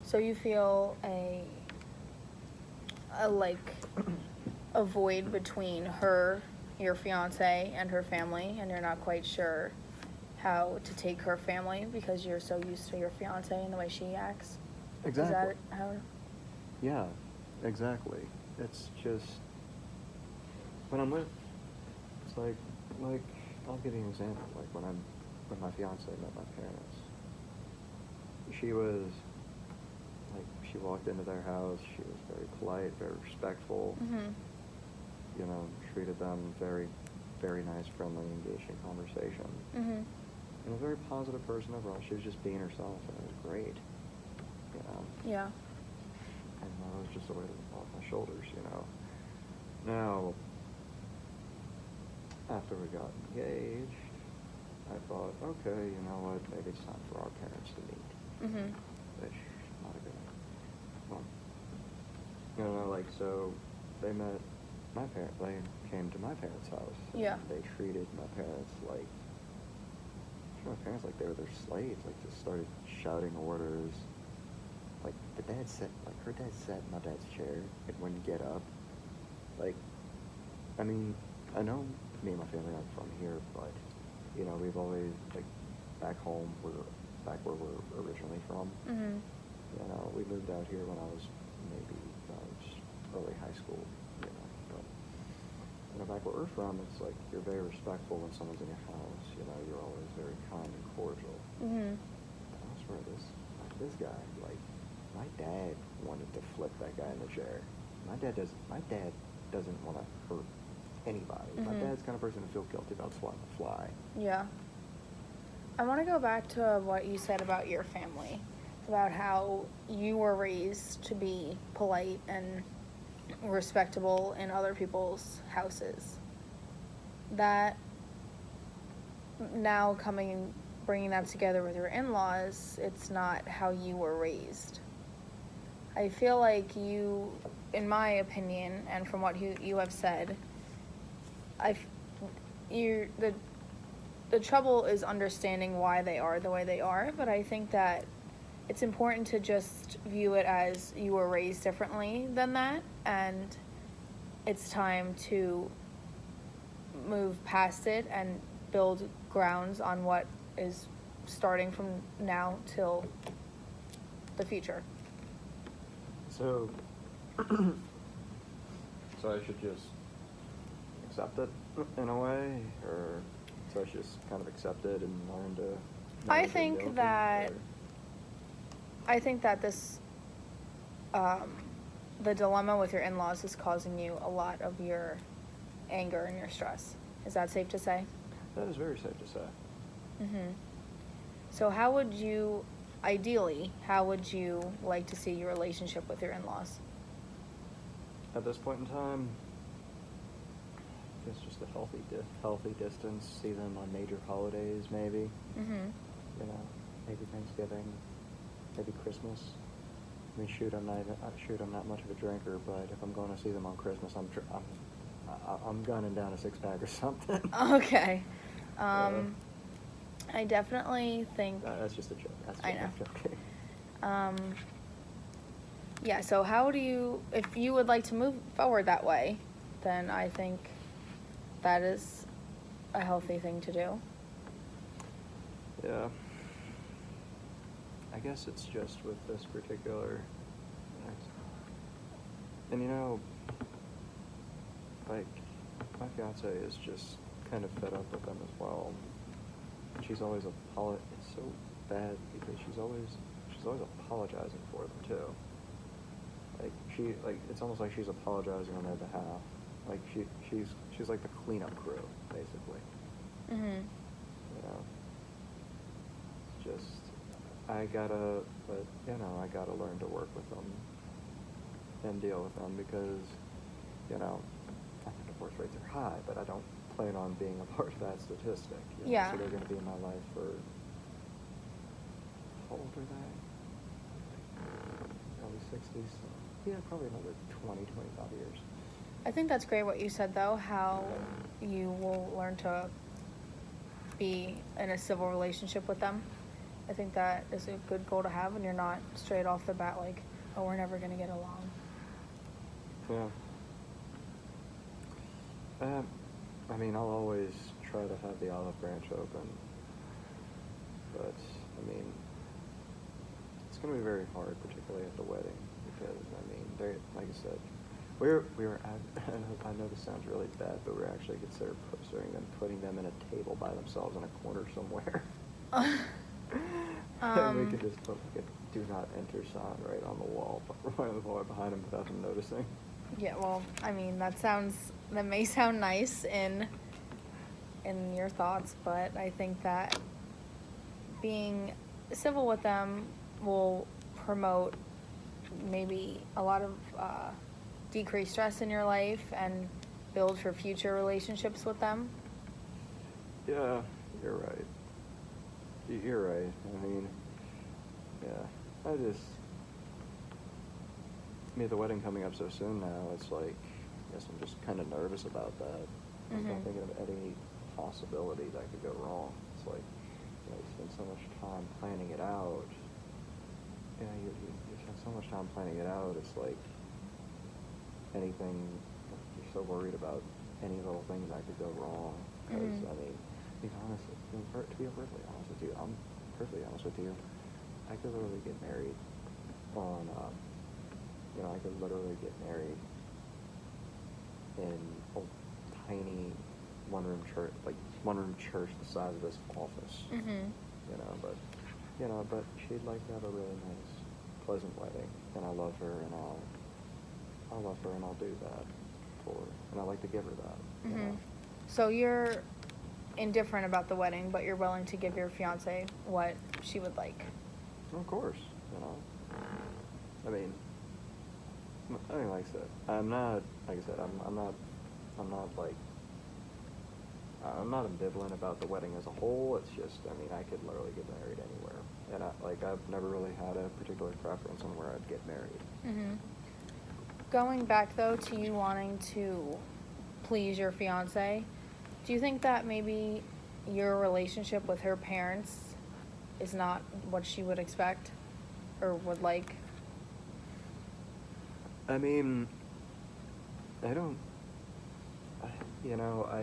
So you feel like a void between her, your fiance, and her family, and you're not quite sure how to take her family because you're so used to your fiance and the way she acts. Exactly. Is that how? Yeah, exactly. It's just when I'm with, it's like I'll give you an example. Like when my fiance met my parents, she was like she walked into their house. She was very polite, very respectful. Mm-hmm. You know, treated them very, very nice, friendly, engaged in conversation. Mm-hmm. And a very positive person overall. She was just being herself, and it was great. You know. Yeah. And that was just a weight off my shoulders, you know. Now, after we got engaged, I thought, okay, you know what, maybe it's time for our parents to meet. Mm-hmm. Which, not a good one. You know, like, so they met my parents, they came to my parents' house. Yeah. They treated my parents like, they were their slaves, like, just started shouting orders. Like, her dad sat in my dad's chair and wouldn't get up. Like, I mean, I know me and my family aren't from here, but, you know, we've always, like, back home, back where we're originally from. Mm-hmm. You know, we moved out here when I was maybe just early high school, you know, but, you know, back where we're from, it's like, you're very respectful when someone's in your house, you know, you're always very kind and cordial. Mm-hmm. And I swear, this guy, like, my dad wanted to flip that guy in the chair. My dad doesn't want to hurt anybody. Mm-hmm. My dad's the kind of person to feel guilty about swatting a fly. Yeah. I want to go back to what you said about your family, about how you were raised to be polite and respectable in other people's houses. That now bringing that together with your in-laws, it's not how you were raised. I feel like you, in my opinion, and from what you have said, the trouble is understanding why they are the way they are, but I think that it's important to just view it as you were raised differently than that, and it's time to move past it and build grounds on what is starting from now till the future. So, so I should just accept it in a way, or so I should just kind of accept it and learn to. I think that this, the dilemma with your in-laws is causing you a lot of your anger and your stress. Is that safe to say? That is very safe to say. Mm-hmm. So ideally, how would you like to see your relationship with your in-laws? At this point in time, I guess just a healthy distance. See them on major holidays, maybe. Mm-hmm. You know, maybe Thanksgiving, maybe Christmas. I mean, shoot, I'm not much of a drinker, but if I'm going to see them on Christmas, I'm gunning down a 6-pack or something. Okay. I definitely think. That's just a joke. I know. I'm joking. Yeah, so if you would like to move forward that way, then I think that is a healthy thing to do. Yeah. I guess it's just with this particular, and you know, like, my fiance is just kind of fed up with them as well. She's always it's so bad because she's always apologizing for them too. Like it's almost like she's apologizing on their behalf. Like she's like the cleanup crew, basically. Mhm. You know. Just I gotta learn to work with them and deal with them because, you know, I think divorce rates are high, but I don't plan on being a part of that statistic. You know? Yeah. So they're going to be in my life for, how old are they? Probably 60s. So yeah, probably another 20, 25 years. I think that's great what you said, though, how you will learn to be in a civil relationship with them. I think that is a good goal to have, and you're not straight off the bat like, oh, we're never going to get along. Yeah. I mean, I'll always try to have the olive branch open, but I mean, it's going to be very hard, particularly at the wedding, because I mean, like I said, we were I know this sounds really bad, but we're actually considering them putting them in a table by themselves in a corner somewhere. And we could just put like a "Do Not Enter" sign right on the wall, right behind them without them noticing. Yeah, well, I mean, that may sound nice in your thoughts, but I think that being civil with them will promote maybe a lot of decreased stress in your life and build for future relationships with them. Yeah, you're right. You're right. I mean, yeah, the wedding coming up so soon now, it's like, I guess I'm just kind of nervous about that. I'm not thinking of any possibility that could go wrong. It's like, you spend so much time planning it out. Yeah, you spend so much time planning it out, it's like anything, you're so worried about any little thing that could go wrong. Because, I mean, to be perfectly honest with you, I'm perfectly honest with you, I could literally get married on, I could literally get married in a tiny one-room church the size of this office. But she'd like to have a really nice, pleasant wedding, and I love her, and I'll do that for her, and I like to give her that. You know? So you're indifferent about the wedding, but you're willing to give your fiance what she would like. Of course, I mean, like I said, I'm not ambivalent about the wedding as a whole. It's just, I mean, I could literally get married anywhere, and I've never really had a particular preference on where I'd get married. Going back though to you wanting to please your fiance, do you think that maybe your relationship with her parents is not what she would expect or would like? I mean, I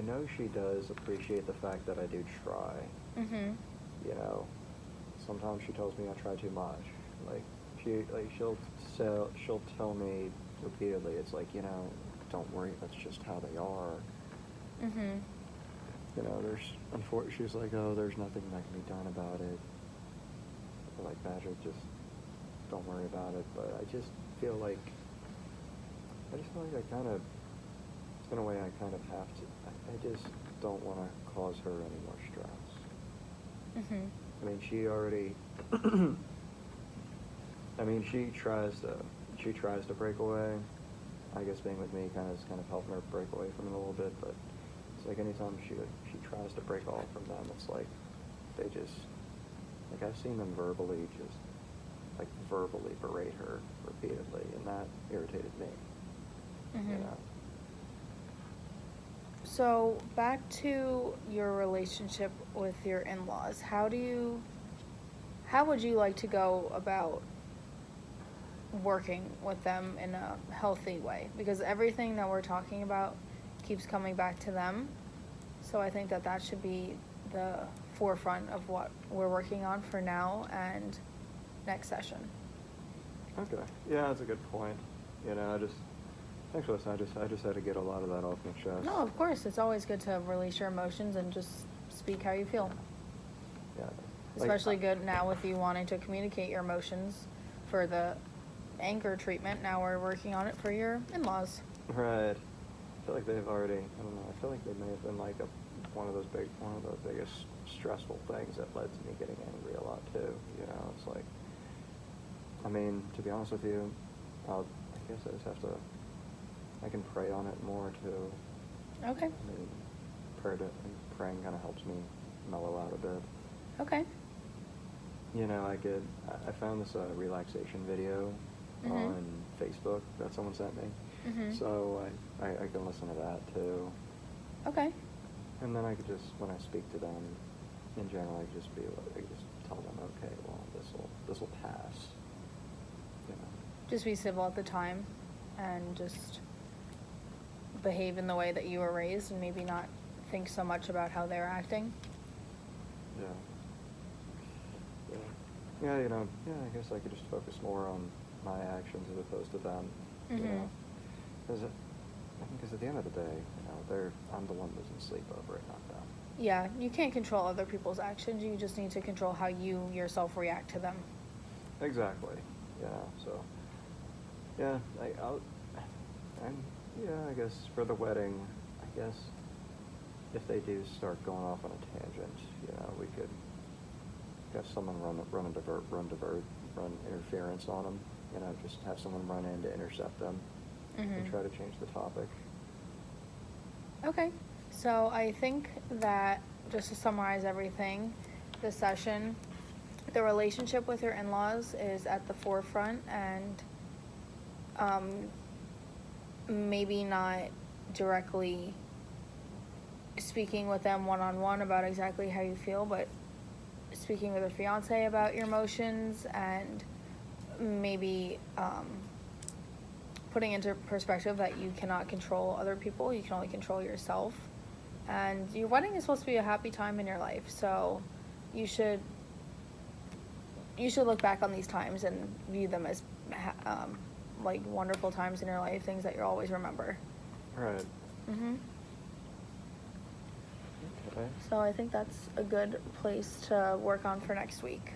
know she does appreciate the fact that I do try. Sometimes she tells me I try too much. She'll tell me repeatedly, it's like, don't worry, that's just how they are. She's like, oh, there's nothing that can be done about it. Like, Badger, just don't worry about it. But I just feel like I kind of, in a way, I kind of have to. I just don't want to cause her any more stress. I mean, she already. I mean, she tries to break away. I guess being with me is kind of helping her break away from it a little bit. But it's like anytime she tries to break off from them, it's like they just, like, I've seen them verbally berate her repeatedly, and that irritated me. So back to your relationship with your in-laws. How would you like to go about working with them in a healthy way? Because everything that we're talking about keeps coming back to them. So I think that should be the forefront of what we're working on for now and next session. Okay. Yeah, that's a good point. Thanks for listening. I just had to get a lot of that off my chest. No, of course. It's always good to release your emotions and just speak how you feel. Yeah. Especially good now with you wanting to communicate your emotions for the anger treatment. Now we're working on it for your in-laws. Right. I feel like they've already, I don't know, I feel like they may have been like one of the biggest stressful things that led to me getting angry a lot too. It's like, I mean, to be honest with you, I guess I just have to, I can pray on it more too. Okay. I mean, praying kind of helps me mellow out a bit. Okay. I found this relaxation video on Facebook that someone sent me. So I can listen to that too. Okay. And then I could just, when I speak to them, in general, I just tell them, okay, well, this will pass. You know. Just be civil at the time, and just behave in the way that you were raised, and maybe not think so much about how they're acting. Yeah. Yeah. Yeah, I guess I could just focus more on my actions as opposed to them. Mhm. Because at the end of the day, I'm the one losing sleep over it, not them. Yeah, you can't control other people's actions. You just need to control how you yourself react to them. Exactly. Yeah. So. Yeah. I guess for the wedding, I guess if they do start going off on a tangent, we could have someone run interference on them. Just have someone run in to intercept them and Mhm. try to change the topic. Okay. So I think that, just to summarize everything, the session, the relationship with your in-laws is at the forefront, and maybe not directly speaking with them one-on-one about exactly how you feel, but speaking with your fiance about your emotions, and maybe putting into perspective that you cannot control other people, you can only control yourself. And your wedding is supposed to be a happy time in your life, so you should look back on these times and view them as like wonderful times in your life, things that you'll always remember. Right. Mhm. Okay. So I think that's a good place to work on for next week.